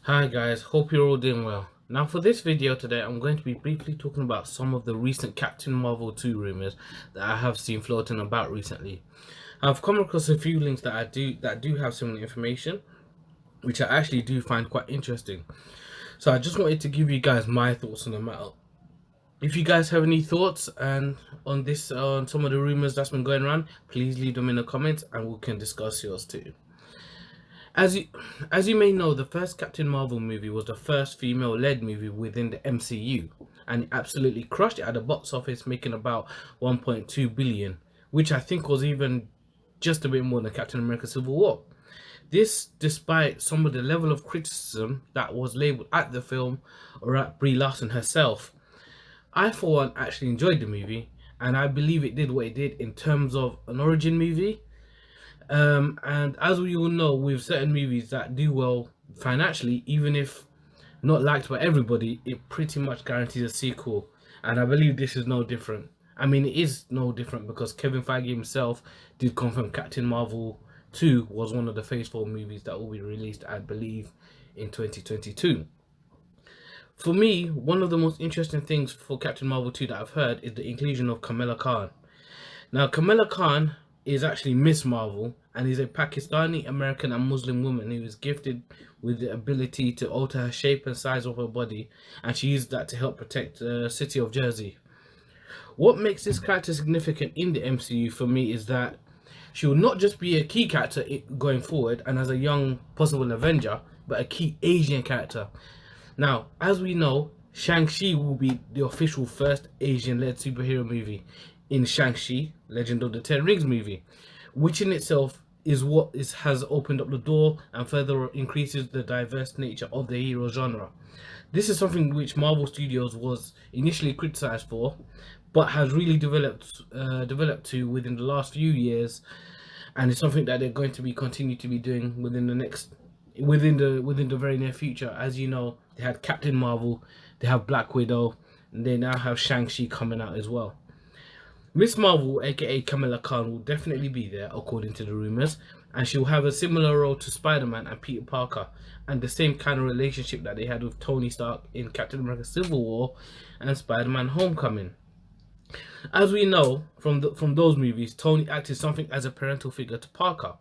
Hi guys, hope you're all doing well. Now for this video today, I'm going to be briefly talking about some of the recent Captain Marvel 2 rumors that I have seen floating about recently. I've come across a few links that do have similar information, which I actually do find quite interesting. So I just wanted to give you guys my thoughts on the matter. If you guys have any thoughts and on some of the rumors that's been going around, please leave them in the comments and we can discuss yours too. As you as you may know, the first Captain Marvel movie was the first female-led movie within the MCU, and it absolutely crushed it at the box office, making about 1.2 billion, which I think was even just a bit more than Captain America: Civil War. This, despite some of the level of criticism that was labeled at the film or at Brie Larson herself. I, for one, actually enjoyed the movie, and I believe it did what it did in terms of an origin movie. And as we all know, with certain movies that do well financially, even if not liked by everybody, it pretty much guarantees a sequel. And I believe this is no different. I mean, it is no different because Kevin Feige himself did confirm Captain Marvel 2 was one of the Phase 4 movies that will be released, I believe, in 2022. For me, one of the most interesting things for Captain Marvel 2 that I've heard is the inclusion of Kamala Khan. Now, Kamala Khan is actually Miss Marvel and is a Pakistani American and Muslim woman who is gifted with the ability to alter her shape and size of her body, and she used that to help protect the city of Jersey. What makes this character significant in the MCU for me is that she will not just be a key character going forward and as a young possible Avenger, but a key Asian character. Now, as we know, Shang-Chi will be the official first Asian-led superhero movie in Shang-Chi, Legend of the Ten Rings movie, which in itself has opened up the door and further increases the diverse nature of the hero genre. This is something which Marvel Studios was initially criticized for, but has really developed to within the last few years, and it's something that they're going to be continue to be doing within the very near future. As you know, they had Captain Marvel, they have Black Widow, and they now have Shang-Chi coming out as well. Miss Marvel, aka Kamala Khan, will definitely be there according to the rumors, and she'll have a similar role to Spider-Man and Peter Parker, and the same kind of relationship that they had with Tony Stark in Captain America: Civil War and Spider-Man: Homecoming. As we know from those movies, Tony acted something as a parental figure to Parker,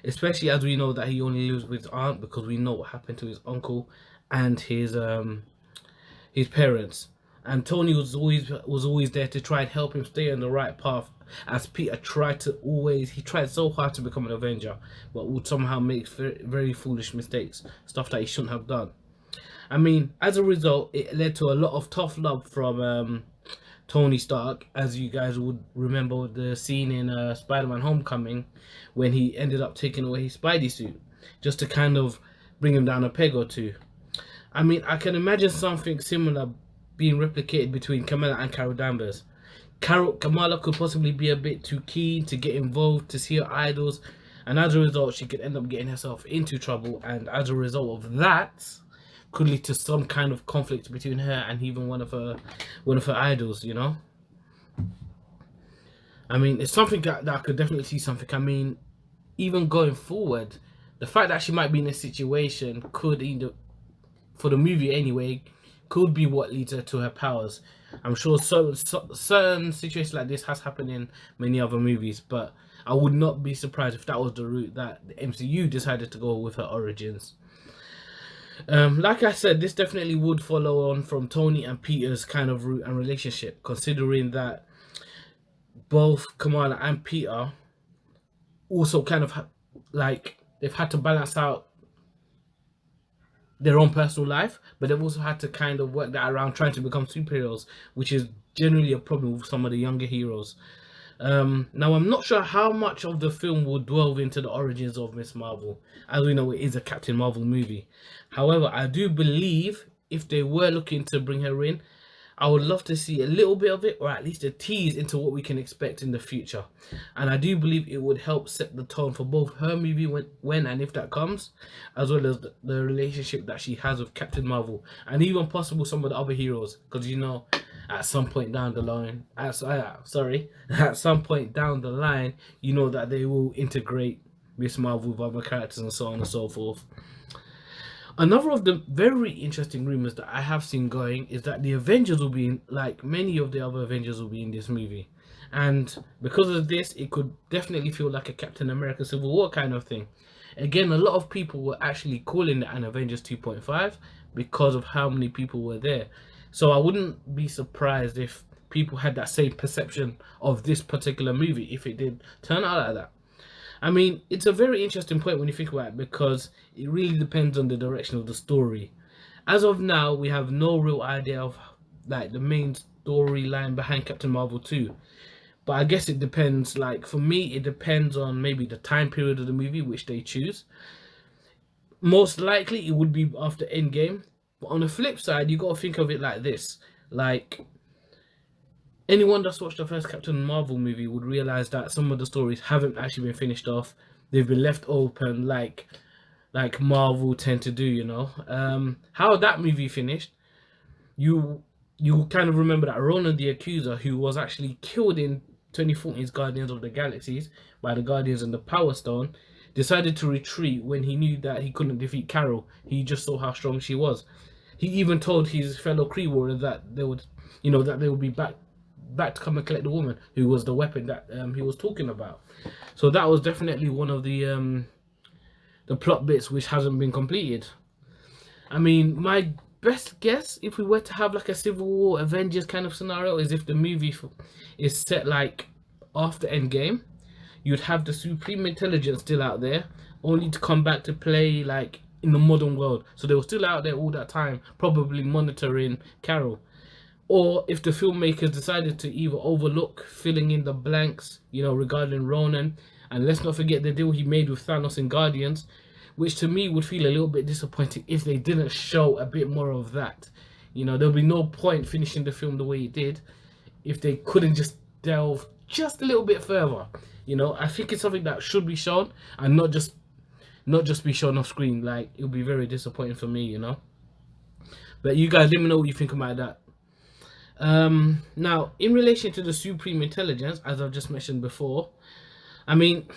especially as we know that he only lives with his aunt because we know what happened to his uncle and his parents. And Tony was always there to try and help him stay on the right path. As Peter tried so hard to become an Avenger, but would somehow make very, very foolish mistakes, stuff that he shouldn't have done. I mean, as a result, it led to a lot of tough love from Tony Stark, as you guys would remember the scene in Spider-Man: Homecoming, when he ended up taking away his Spidey suit, just to kind of bring him down a peg or two. I mean, I can imagine something similar being replicated between Kamala and Carol Danvers. Kamala could possibly be a bit too keen to get involved to see her idols, and as a result, she could end up getting herself into trouble. And as a result of that, could lead to some kind of conflict between her and even one of her idols. I mean, it's something that I could definitely see something. I mean, even going forward, the fact that she might be in a situation could either, for the movie anyway, could be what leads her to her powers. I'm sure certain situations like this has happened in many other movies, but I would not be surprised if that was the route that the MCU decided to go with her origins. Like I said, this definitely would follow on from Tony and Peter's kind of route and relationship, considering that both Kamala and Peter also kind of like they've had to balance out their own personal life, but they've also had to kind of work that around trying to become superheroes, which is generally a problem with some of the younger heroes. Now, I'm not sure how much of the film will delve into the origins of Miss Marvel. As we know, it is a Captain Marvel movie. However, I do believe if they were looking to bring her in, I would love to see a little bit of it, or at least a tease into what we can expect in the future. And I do believe it would help set the tone for both her movie when and if that comes, as well as the relationship that she has with Captain Marvel, and even possible some of the other heroes. Because at some point down the line, at some point down the line, that they will integrate Miss Marvel with other characters and so on and so forth. Another of the very interesting rumors that I have seen going is that the Avengers will be in, like many of the other Avengers will be in this movie. And because of this, it could definitely feel like a Captain America Civil War kind of thing. Again, a lot of people were actually calling it an Avengers 2.5 because of how many people were there. So I wouldn't be surprised if people had that same perception of this particular movie if it did turn out like that. I mean, it's a very interesting point when you think about it because it really depends on the direction of the story. As of now, we have no real idea of like the main storyline behind Captain Marvel 2. But I guess it depends. Like for me, it depends on maybe the time period of the movie which they choose. Most likely, it would be after Endgame. But on the flip side, you got to think of it like this: like anyone that's watched the first Captain Marvel movie would realize that some of the stories haven't actually been finished off. They've been left open, like Marvel tend to do. How that movie finished, you you kind of remember that Ronin the Accuser, who was actually killed in 2014's Guardians of the Galaxies by the Guardians and the Power Stone, decided to retreat when he knew that he couldn't defeat Carol. He just saw how strong she was. He even told his fellow Kree warriors that they would be back to come and collect the woman who was the weapon that he was talking about. So that was definitely one of the plot bits which hasn't been completed. I mean, my best guess, if we were to have like a Civil War Avengers kind of scenario, is if the movie is set like after Endgame, you'd have the Supreme Intelligence still out there, only to come back to play like in the modern world. So they were still out there all that time, probably monitoring Carol. Or if the filmmakers decided to either overlook filling in the blanks, regarding Ronan, and let's not forget the deal he made with Thanos in Guardians, which to me would feel a little bit disappointing if they didn't show a bit more of that. There'll be no point finishing the film the way it did if they couldn't just delve just a little bit further. I think it's something that should be shown and not just be shown off screen. Like, it'll be very disappointing for me. But you guys, let me know what you think about that. Now, in relation to the Supreme Intelligence, as I've just mentioned before, I mean,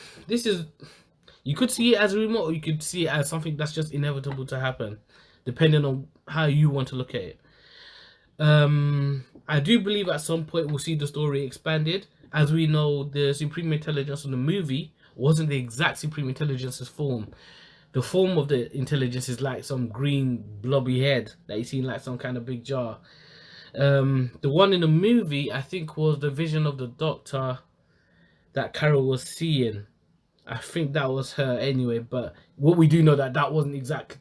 you could see it as a rumor, or you could see it as something that's just inevitable to happen, depending on how you want to look at it. I do believe at some point we'll see the story expanded. As we know, the Supreme Intelligence in the movie wasn't the exact Supreme Intelligence's form. The form of the intelligence is like some green blobby head that you see in like some kind of big jar. The one in the movie, I think, was the vision of the Doctor that Carol was seeing. I think that was her anyway, but what we do know that wasn't exact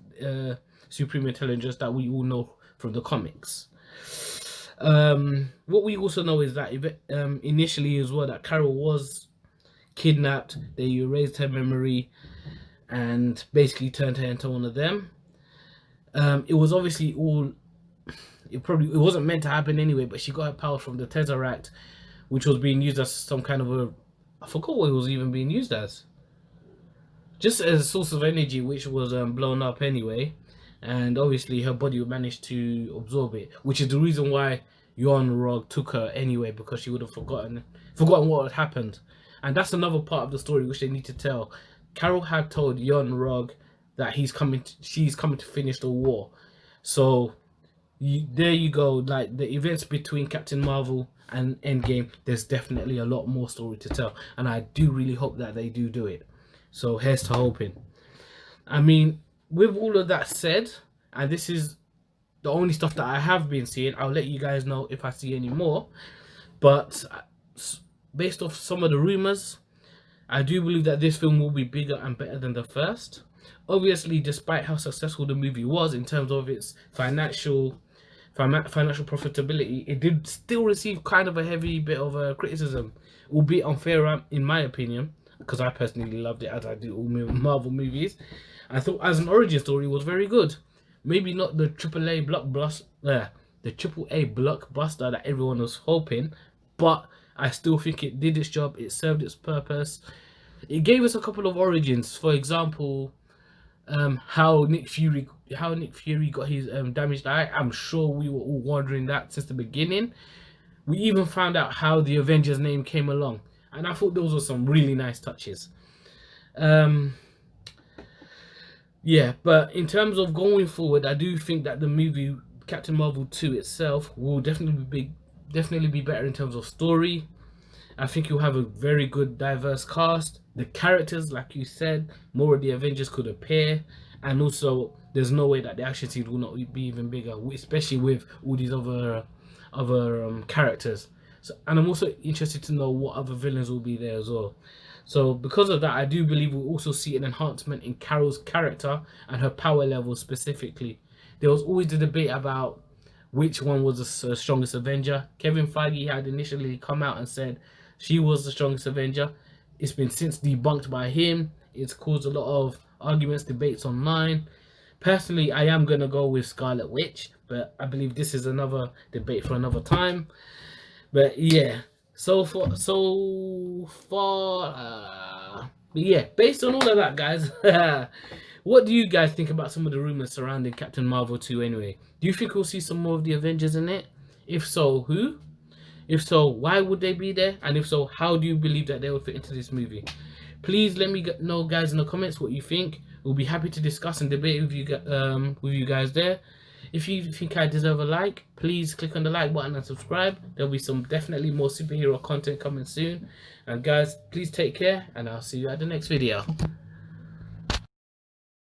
Supreme Intelligence that we all know from the comics. What we also know is that initially as well, that Carol was kidnapped. They erased her memory and basically turned her into one of them. It was obviously all... It wasn't meant to happen anyway, but she got her power from the Tesseract, which was being used as some kind of I forgot what it was even being used as. Just as a source of energy, which was blown up anyway, and obviously her body managed to absorb it, which is the reason why Yon-Rogg took her anyway, because she would have forgotten what had happened. And that's another part of the story which they need to tell. Carol had told Yon-Rogg that she's coming to finish the war. So there you go. Like, the events between Captain Marvel and Endgame, there's definitely a lot more story to tell, and I do really hope that they do it. So here's to hoping. I mean, with all of that said, and this is the only stuff that I have been seeing, I'll let you guys know if I see any more. But based off some of the rumors, I do believe that this film will be bigger and better than the first. Obviously, despite how successful the movie was in terms of its financial profitability, it did still receive kind of a heavy bit of criticism, albeit unfair in my opinion, because I personally loved it, as I do all Marvel movies. I thought as an origin story it was very good. Maybe not the AAA blockbuster that everyone was hoping, but I still think it did its job. It served its purpose. It gave us a couple of origins. For example, how Nick Fury got his damaged eye. I'm sure we were all wondering that since the beginning. We even found out how the Avengers name came along, and I thought those were some really nice touches. Yeah, but in terms of going forward, I do think that the movie Captain Marvel 2 itself will definitely be better in terms of story. I think you'll have a very good diverse cast. The characters, like you said, more of the Avengers could appear, and also there's no way that the action scenes will not be even bigger, especially with all these other characters. So, and I'm also interested to know what other villains will be there as well. So because of that, I do believe we'll also see an enhancement in Carol's character and her power level specifically. There was always the debate about which one was the strongest Avenger. Kevin Feige had initially come out and said she was the strongest Avenger. It's been since debunked by him. It's caused a lot of arguments, debates online. Personally, I am gonna go with Scarlet Witch, but I believe this is another debate for another time. But yeah, but yeah, based on all of that, guys, what do you guys think about some of the rumors surrounding Captain Marvel 2 anyway? Do you think we'll see some more of the Avengers in it? If so, who? If so, why would they be there? And if so, how do you believe that they would fit into this movie? Please let me know, guys, in the comments what you think. We'll be happy to discuss and debate with you guys there. If you think I deserve a like, please click on the like button and subscribe. There'll be some definitely more superhero content coming soon. And guys, please take care, and I'll see you at the next video.